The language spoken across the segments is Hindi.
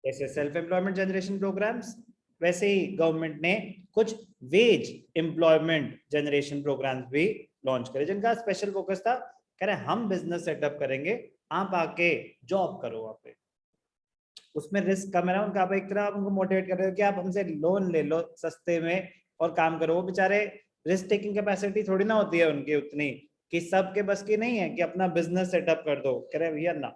जैसे सेल्फ एम्प्लॉयमेंट जनरेशन प्रोग्राम्स, वैसे ही गवर्नमेंट ने कुछ वेज एम्प्लॉयमेंट जनरेशन प्रोग्राम्स भी लॉन्च करे, जिनका स्पेशल फोकस था, कह रहे हम बिजनेस सेटअप करेंगे, आप आके जॉब करो वहां पे, उसमें रिस्क कम है ना उनका। आप एक तरह आप उनको मोटिवेट कर रहे हो कि आप हमसे लोन ले लो सस्ते में और काम करो। वो बेचारे रिस्क टेकिंग कैपेसिटी थोड़ी ना होती है उनकी उतनी कि सबके बस की नहीं है कि अपना बिजनेस सेटअप कर दो। कह रहे भैया ना,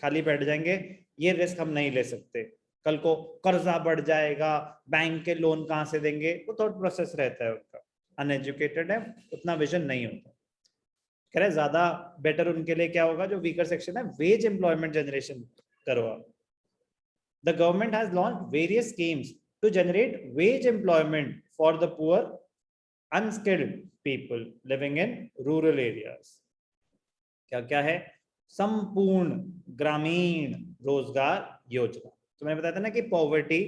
खाली बैठ जाएंगे, ये रिस्क हम नहीं ले सकते, कल को कर्जा बढ़ जाएगा, बैंक के लोन कहाँ से देंगे, वो थॉट प्रोसेस रहता है उनका, अनएजुकेटेड है, उतना विजन नहीं होता। कह रहे ज्यादा बेटर उनके लिए क्या होगा, जो वीकर सेक्शन है, वेज एम्प्लॉयमेंट जनरेशन करो आप। The government has launched various schemes to generate wage employment for the poor, unskilled people living in rural areas. क्या क्या है? संपूर्ण ग्रामीण रोजगार योजना। तो मैंने बताया था ना कि पॉवर्टी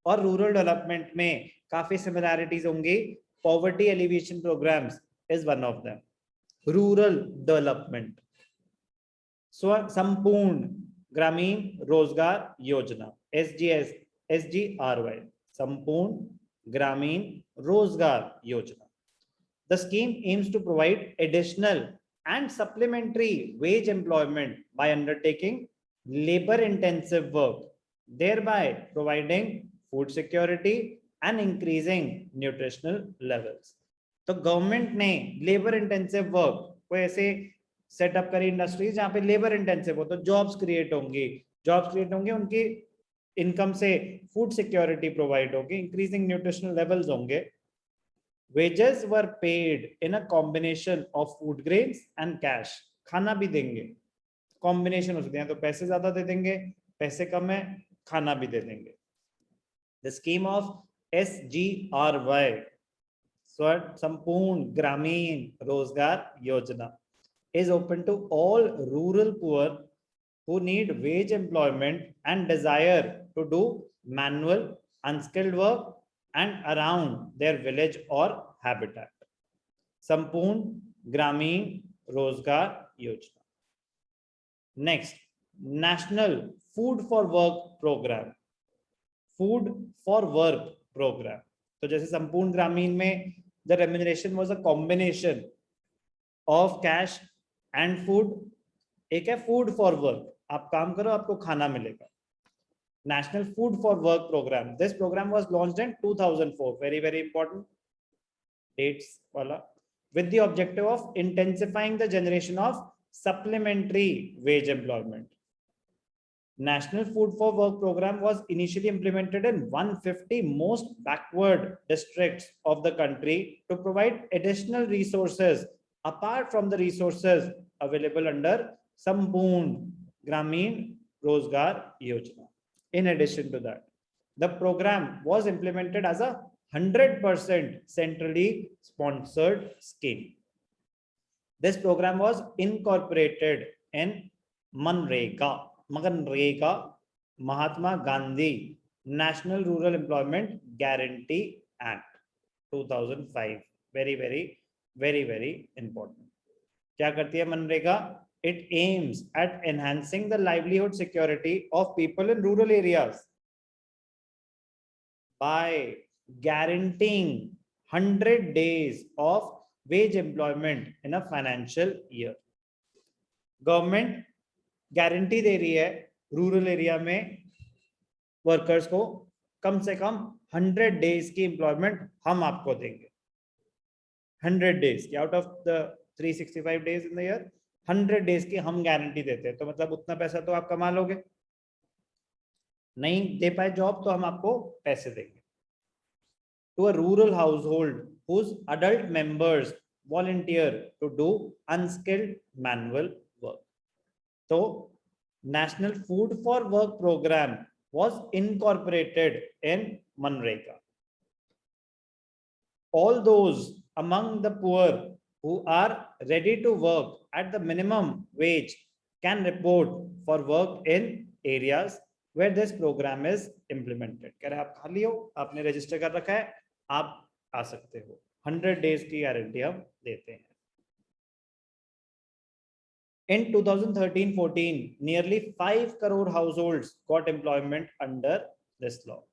और रूरल डेवलपमेंट में काफी सिमिलैरिटीज होंगी। Poverty elevation programs is one of them. Rural development, Sampoorna Grameen Rozgar Yojana, SGRY, संपूर्ण ग्रामीण रोजगार योजना. The scheme aims to provide additional and supplementary wage employment by undertaking labor intensive work, thereby providing food security and increasing nutritional levels. तो गवर्नमेंट ने लेबर इंटेंसिव वर्क को ऐसे सेटअप करी इंडस्ट्रीज जहां पे लेबर इंटेंसिव हो, तो जॉब्स क्रिएट होंगी, उनकी इनकम से फूड सिक्योरिटी प्रोवाइड होगी, इंक्रीजिंग न्यूट्रिशनल लेवल्स होंगे. Wages were paid in a combination of food grains and cash. खाना भी देंगे, कॉम्बिनेशन हो सकते हैं, तो पैसे ज्यादा दे देंगे, पैसे कम है खाना भी दे देंगे. द स्कीम ऑफ SGRY, संपूर्ण ग्रामीण रोजगार योजना, is open to all rural poor who need wage employment and desire to do manual unskilled work and around their village or habitat. संपूर्ण Grameen Rozgar Yojana. Next, national food for work program. Food for work program, तो जैसे संपूर्ण ग्रामीण में the remuneration was a combination of cash and food. एक है फूड फॉर वर्क, आप काम करो आपको खाना मिलेगा. National food for work program, this program was launched in 2004, very very important dates वाला, with the objective of intensifying the generation of supplementary wage employment. National Food for Work program was initially implemented in 150 most backward districts of the country to provide additional resources apart from the resources available under Sampoorn Gramin Rozgar Yojana. In addition to that, the program was implemented as a 100% centrally sponsored scheme. This program was incorporated in MNREGA, Mahatma Gandhi national rural employment guarantee act 2005. Very very very very important. क्या करती है MNREGA? It aims at enhancing the livelihood security of people in rural areas by guaranteeing 100 days of wage employment in a financial year. Government guarantee दे रही है रूरल एरिया में वर्कर्स को कम से कम 100 डेज की एम्प्लॉयमेंट हम आपको देंगे. 100 डेज की, out of the 365 days in the year 100 days की हम गारंटी देते हैं. तो मतलब उतना पैसा तो आप कमा लोगे, नहीं दे पाए जॉब तो हम आपको पैसे देंगे. To a rural household whose adult members volunteer to do unskilled manual work. So, National Food for Work program was incorporated in Manrega. All those among the poor who are ready to work at the minimum wage can report for work in areas where this program is implemented. कह रहे आप खाली हो, आपने रजिस्टर कर रखा है, आप आ सकते हो. 100 डेज की गारंटी हम देते हैं. In 2013-14, nearly 5 crore households got employment under this law.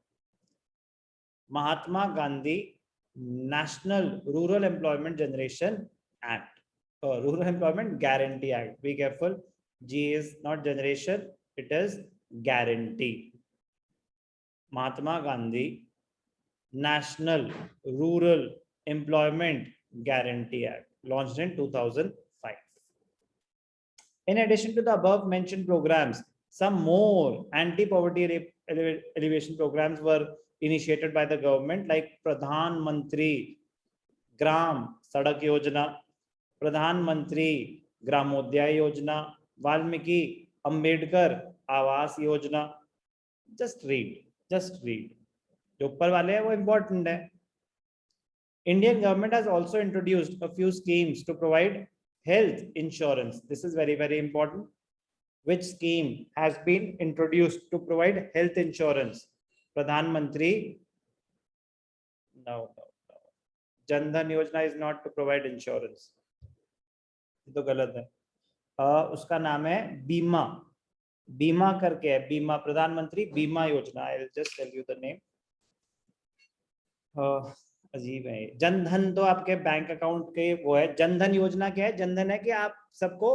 Mahatma Gandhi National Rural Employment Generation Act, Rural Employment Guarantee Act. Be careful. G is not generation, it is guarantee. Mahatma Gandhi National Rural Employment Guarantee Act, launched in 2005. In addition to the above mentioned programs, some more anti-poverty elevation programs were initiated by the government, like Pradhan Mantri Gram Sadak Yojana, Pradhan Mantri Gramodaya Yojana, Valmiki Ambedkar Awas Yojana. Just read, just read. जो ऊपर वाले हैं वो important है. Indian government has also introduced a few schemes to provide health insurance. This is very, very important. Which scheme has been introduced to provide health insurance? Pradhan Mantri. No. Jan Dhan Yojana is not to provide insurance. ये तो गलत है. उसका नाम है बीमा. बीमा करके है. बीमा, प्रधानमंत्री बीमा योजना. I will just tell you the name. अजीब है. जनधन तो आपके बैंक अकाउंट के वो है. जनधन योजना क्या है? जनधन है कि आप सबको,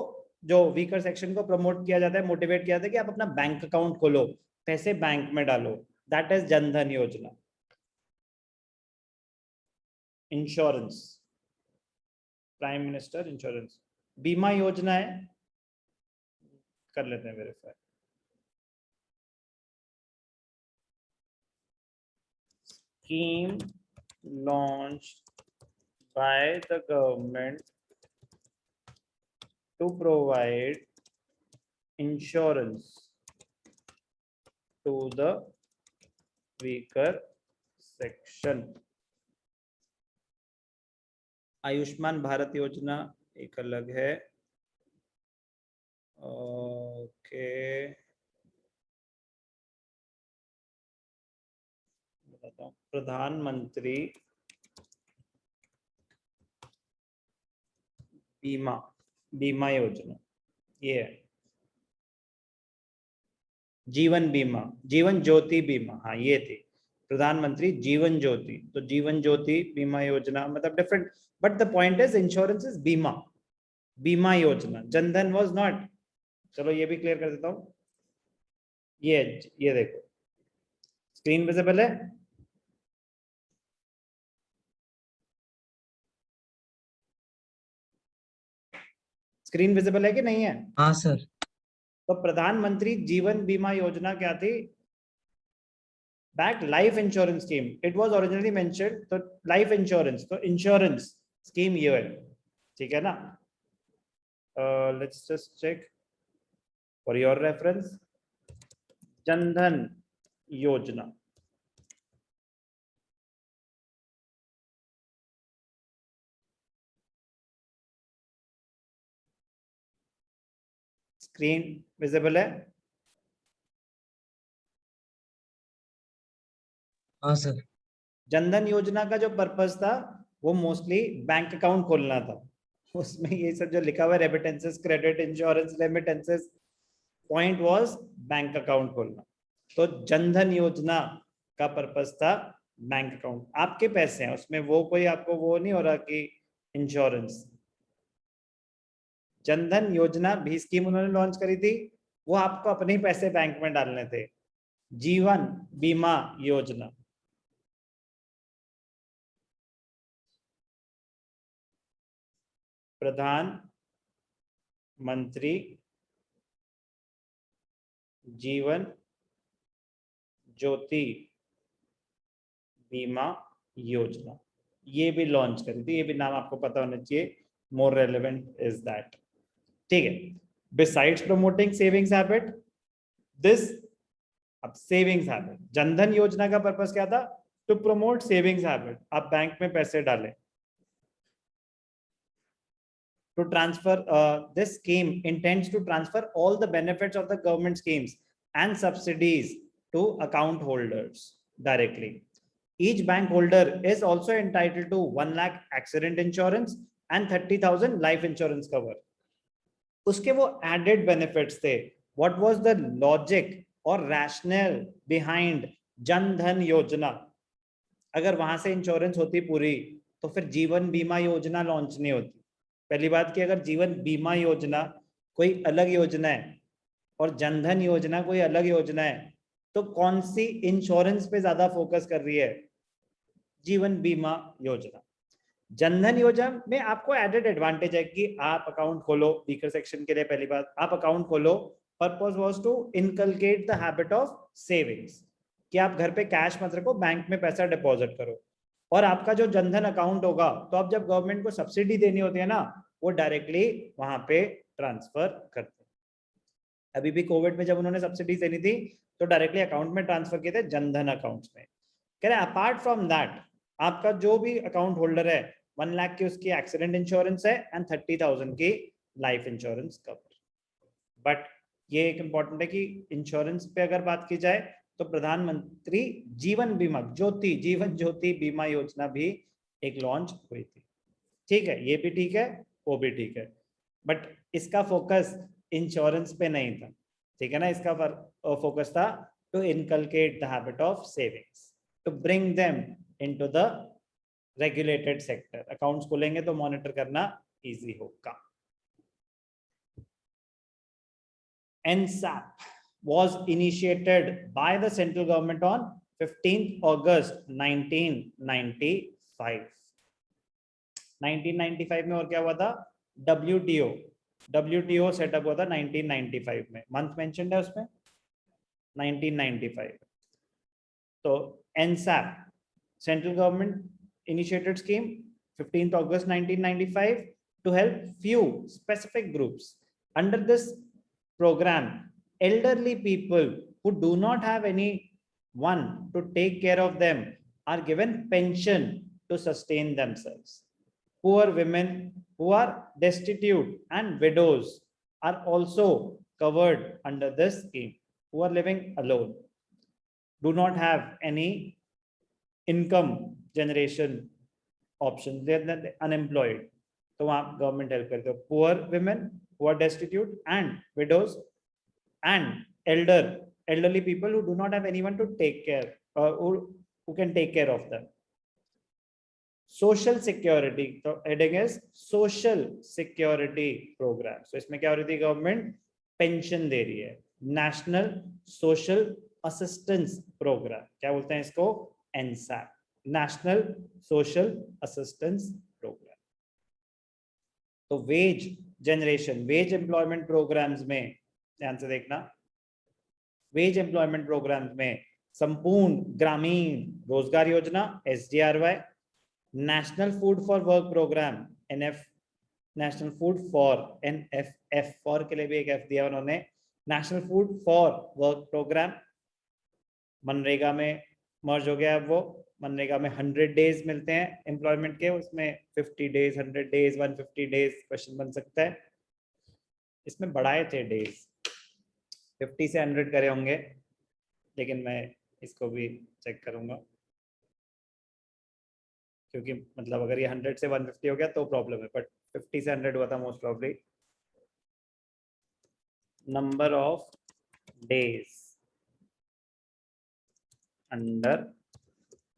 जो वीकर सेक्शन को प्रमोट किया जाता है, मोटिवेट किया जाता है कि आप अपना बैंक अकाउंट खोलो, पैसे बैंक में डालो. दैट इज जनधन योजना. Insurance, prime minister insurance. बीमा योजना है, कर लेते हैं verify. Scheme launched by the government to provide insurance to the weaker section. Ayushman Bharat योजना एक अलग है. ओके, बताता हूँ. प्रधानमंत्री बीमा योजना ये है. जीवन बीमा, जीवन ज्योति बीमा, हाँ ये थी. प्रधानमंत्री जीवन ज्योति, तो जीवन ज्योति बीमा योजना मतलब different, but the point is insurance is बीमा. बीमा योजना. Jan Dhan was not. चलो ये भी क्लियर कर देता हूं. ये देखो, स्क्रीन विजिबल है? स्क्रीन विजिबल है कि नहीं है? हाँ सर. तो प्रधानमंत्री जीवन बीमा योजना क्या थी? Back life insurance scheme. It was originally mentioned, तो लाइफ इंश्योरेंस, तो इंश्योरेंस स्कीम ये है. ठीक है ना? Let's just check for your reference. Jandhan योजना. स्क्रीन विजिबल है? हाँ सर. जनधन योजना का जो पर्पस था वो मोस्टली बैंक अकाउंट खोलना था. उसमें ये सब जो लिखा हुआ है, remittances, credit, insurance, remittances, point was bank account खोलना. तो जनधन योजना का पर्पस था बैंक अकाउंट. आपके पैसे हैं उसमें, वो कोई आपको वो नहीं हो रहा कि इंश्योरेंस. जनधन योजना भी स्कीम उन्होंने लॉन्च करी थी, वो आपको अपने ही पैसे बैंक में डालने थे. जीवन बीमा योजना. प्रधान मंत्री जीवन ज्योति बीमा योजना, ये भी लॉन्च करी थी. ये भी नाम आपको पता होना चाहिए. More relevant is that. ठीक है. Besides promoting savings habit, this, अब सेविंग्स हैबिट, जनधन योजना का पर्पस क्या था? To promote savings habit. आप बैंक में पैसे डालें. To transfer, this scheme intends to transfer all the benefits of the government schemes and subsidies to account holders directly. Each bank holder is also entitled to 1 lakh accident insurance and 30,000 life insurance cover. उसके वो एडेड बेनिफिट्स थे. व्हाट वाज द लॉजिक और रैशनल बिहाइंड जन धन योजना? अगर वहां से इंश्योरेंस होती पूरी तो फिर जीवन बीमा योजना लॉन्च नहीं होती. पहली बात कि अगर जीवन बीमा योजना कोई अलग योजना है और जनधन योजना कोई अलग योजना है, तो कौन सी इंश्योरेंस पे ज्यादा फोकस कर रही है? जीवन बीमा योजना. जनधन योजना में आपको एडेड एडवांटेज है कि आप अकाउंट खोलो, वीकर सेक्शन के लिए पहली बात आप अकाउंट खोलो. Purpose was to inculcate the habit of savings, कि आप घर पे कैश मत रखो, बैंक में पैसा डिपॉजिट करो. और आपका जो जनधन अकाउंट होगा, तो आप जब गवर्नमेंट को सब्सिडी देनी होती है ना, वो डायरेक्टली वहां पे ट्रांसफर करते हैं. अभी भी कोविड में जब उन्होंने सब्सिडी देनी थी तो डायरेक्टली अकाउंट में ट्रांसफर किए थे, जनधन अकाउंट में. कह रहे अपार्ट फ्रॉम दैट, आपका जो भी अकाउंट होल्डर है 1 लाख की उसकी एक्सीडेंट इंश्योरेंस है एंड 30,000 की लाइफ इंश्योरेंस कवर. बट ये एक इंपॉर्टेंट है कि इंश्योरेंस पे अगर बात की जाए तो प्रधानमंत्री जीवन बीमा जीवन ज्योति बीमा योजना भी एक लॉन्च हुई थी. ठीक है, ये भी ठीक है, वो भी ठीक है, बट इसका फोकस इंश्योरेंस पे नहीं था. ठीक है ना, इसका फोकस था to inculcate the habit of savings, to bring them into the regulated sector. Accounts खोलेंगे तो मॉनिटर करना इजी होगा. NSAP was initiated by the central government on 15th August 1995. 1995 में और क्या हुआ था? WTO सेटअप हुआ था 1995 में. मंथ मेंशन्ड है उसमें 1995. तो NSAP central government initiated scheme 15th August 1995 to help few specific groups. Under this program, elderly people who do not have anyone to take care of them are given pension to sustain themselves. Poor women who are destitute and widows are also covered under this scheme, who are living alone, do not have any income generation options, they are unemployed. तो वहाँ गवर्नमेंट हेल्प करते हो. Poor women who are destitute and widows and elderly people who do not have anyone to take care or who can take care of them. Social security, so heading is social security program. So इसमें क्या हो रही थी? गवर्नमेंट पेंशन दे रही है. नेशनल सोशल असिस्टेंस प्रोग्राम, क्या बोलते हैं इसको? NSAP, national social assistance programme. तो wage generation, wage employment programmes में ध्यान से देखना, वेज एम्प्लॉयमेंट प्रोग्राम में संपूर्ण Grameen Rozgar Yojana SGRY, national food for work program NF, national food for NFF, for के लिए भी एक F दिया उन्होंने, national food for work program. MNREGA में मर्ज हो गया. अब वो मनरेगा में 100 डेज मिलते हैं एम्प्लॉयमेंट के, उसमें 50 डेज, 100 डेज, 150 डेज क्वेश्चन बन सकता है. इसमें बढ़ाए थे डेज, 50 से 100 करे होंगे, लेकिन मैं इसको भी चेक करूंगा, क्योंकि मतलब अगर ये 100 से 150 हो गया तो प्रॉब्लम है, बट 50 से 100 हुआ था most probably. Number of days under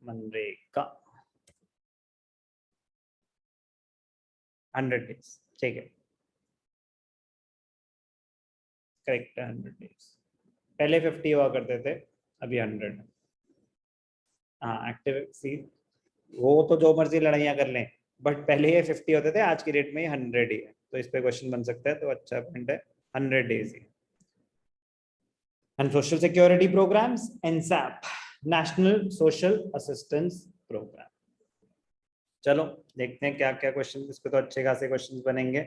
MNREGA 100 days. ठीक है, करेक्ट है 100 डेज. पहले 50 हुआ करते थे, अभी 100. हाँ, एक्टिव सी, वो तो जो मर्जी लड़ाइयाँ कर लें, बट पहले ये 50 होते थे, आज की डेट में ये 100 ही है. तो इस पे क्वेश्चन बन सकता है, तो अच्छा पॉइंट है, 100 डेज ही. And social security programs NSAP, national social assistance program. चलो देखते हैं क्या क्या क्वेश्चन, इस पे तो अच्छे खासे क्वेश्चन बनेंगे,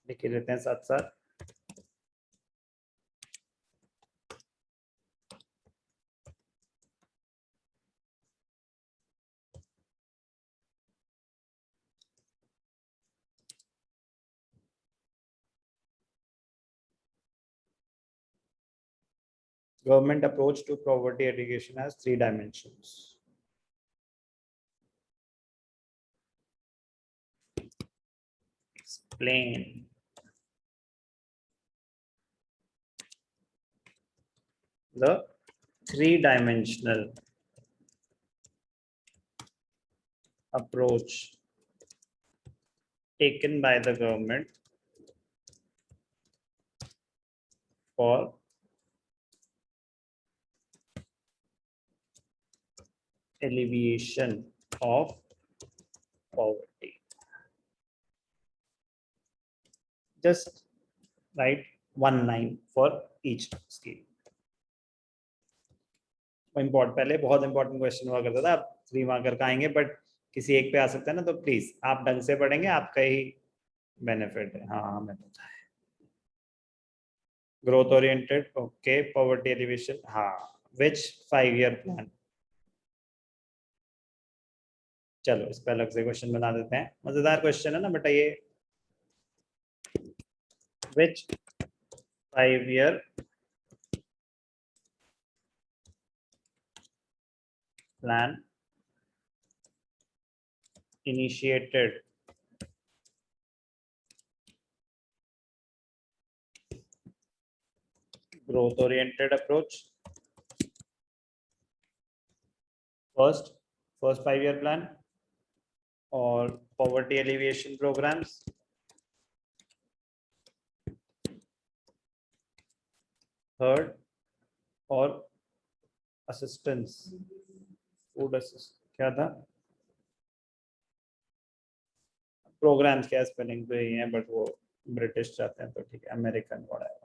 लिख लेते हैं साथ साथ. Government approach to poverty eradication has 3 dimensions. Explain. the three-dimensional approach taken by the government for alleviation of poverty. Just write one line for each scheme. पहले बहुत इंपॉर्टेंट क्वेश्चन हुआ करता था, अब 3 मार्कर का आएंगे, बट किसी एक पे आ सकता है ना, तो प्लीज आप ढंग से पढ़ेंगे, आपका ही बेनिफिट है। हाँ हमें पता है। Growth oriented, okay. Poverty alleviation, हाँ। विच 5 ईयर प्लान? चलो इस पे अलग से क्वेश्चन बना देते हैं, मजेदार क्वेश्चन है ना बेटा ये। विच 5 year plan initiated growth oriented approach? First 5 year plan or poverty alleviation programs? Third or assistance, food assist, क्या था? प्रोग्राम्स क्या स्पेलिंग तो यही है, बट वो ब्रिटिश चाहते हैं तो ठीक है, अमेरिकन वर्ड है।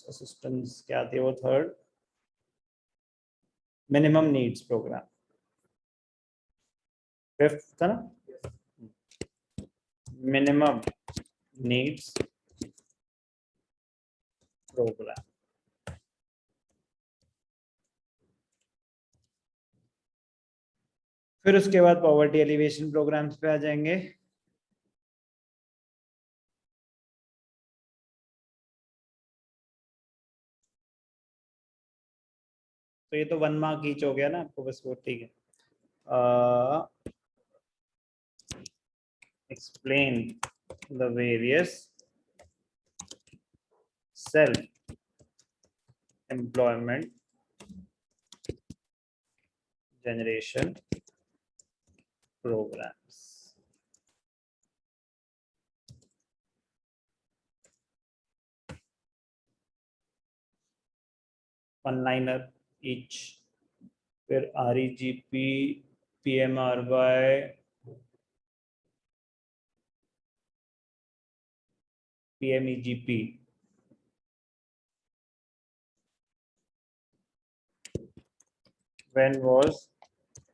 असिस्टेंस क्या थी वो? Third minimum needs program. Fifth था ना, मिनिमम नीड्स प्रोग्राम। फिर उसके बाद पॉवर्टी एलिवेशन प्रोग्राम्स पे आ जाएंगे। तो ये तो 1 मार्क ईच हो गया ना आपको, बस वो ठीक है। Explain the various self employment generation programs. One liner each. फिर REGP, PMRY, PMEGP। When was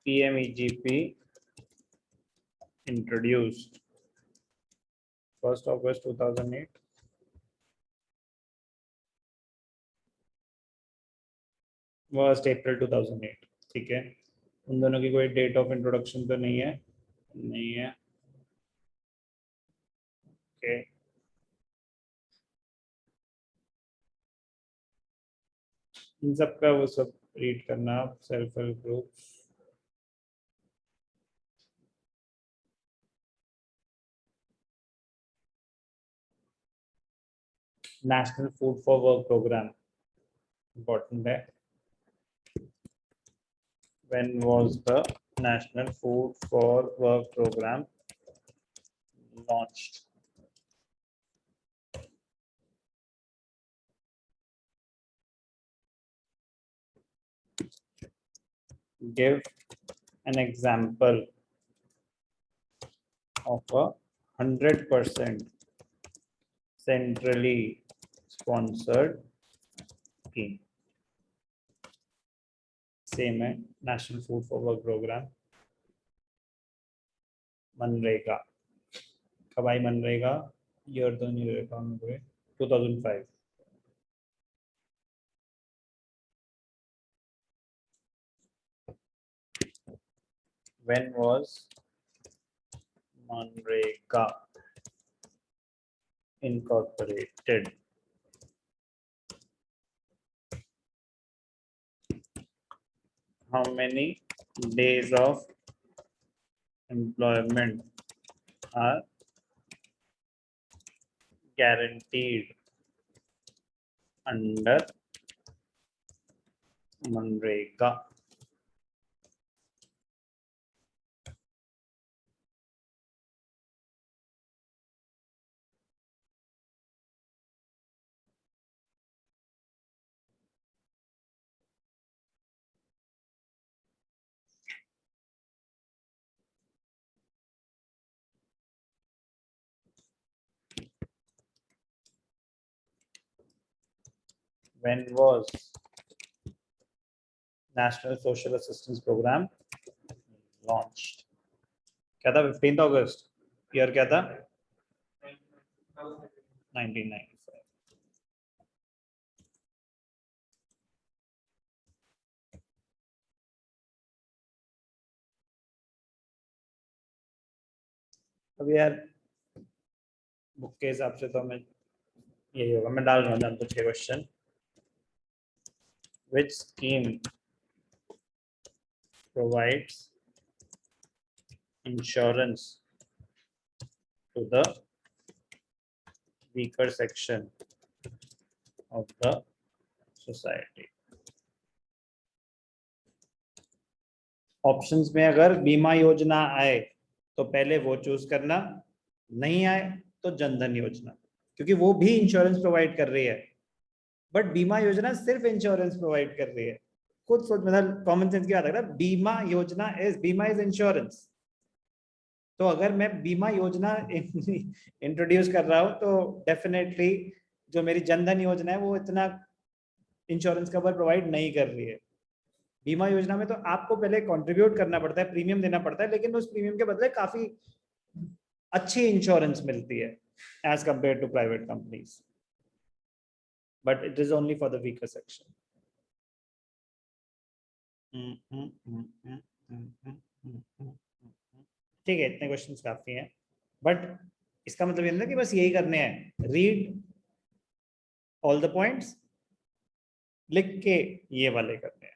PMEGP introduced? 1st August 2008। First April 2008। ठीक है, उन दोनों की कोई डेट ऑफ इंट्रोडक्शन तो नहीं है? नहीं है, ओके। इन सब का वो सब रीड करना, self help group. National food for work program important है। When was the National Food for Work program launched? Give an example of a 100% centrally sponsored scheme. Same है, National Food for Work program। MNREGA, कब आई मनरेगा? ईयर तो नहीं रहेगा मुझे, 2005। When was MNREGA incorporated? How many days of employment are guaranteed under MNREGA. When was National Social Assistance Program launched? क्या था? 15 अगस्त। ईयर क्या था? 1995। अब यार बुक के हिसाब से तो हमें यही होगा। मैं डाल रहा हूँ जानते थे question. Which scheme provides insurance to the weaker section of the society? Options में अगर बीमा योजना आए तो पहले वो चूज करना, नहीं आए तो जनधन योजना, क्योंकि वो भी इंश्योरेंस प्रोवाइड कर रही है। बट बीमा योजना सिर्फ इंश्योरेंस प्रोवाइड कर रही है। खुद सोच, मतलब कॉमन सेंस की बात है। बीमा योजना बीमा इज इंश्योरेंस। तो अगर मैं बीमा योजना इंट्रोड्यूस कर रहा हूं तो डेफिनेटली जो मेरी जनधन योजना है वो इतना इंश्योरेंस कवर प्रोवाइड नहीं कर रही है। बीमा योजना में तो आपको पहले कंट्रीब्यूट करना पड़ता है, प्रीमियम देना पड़ता है, लेकिन उस प्रीमियम के बदले काफी अच्छी इंश्योरेंस मिलती है as compare to private companies, but it is only for the weaker section. ठीक है, इतने क्वेश्चंस काफी हैं, बट इसका मतलब ये नहीं कि बस यही करने हैं। रीड ऑल द पॉइंट्स, लिख के ये वाले करने हैं।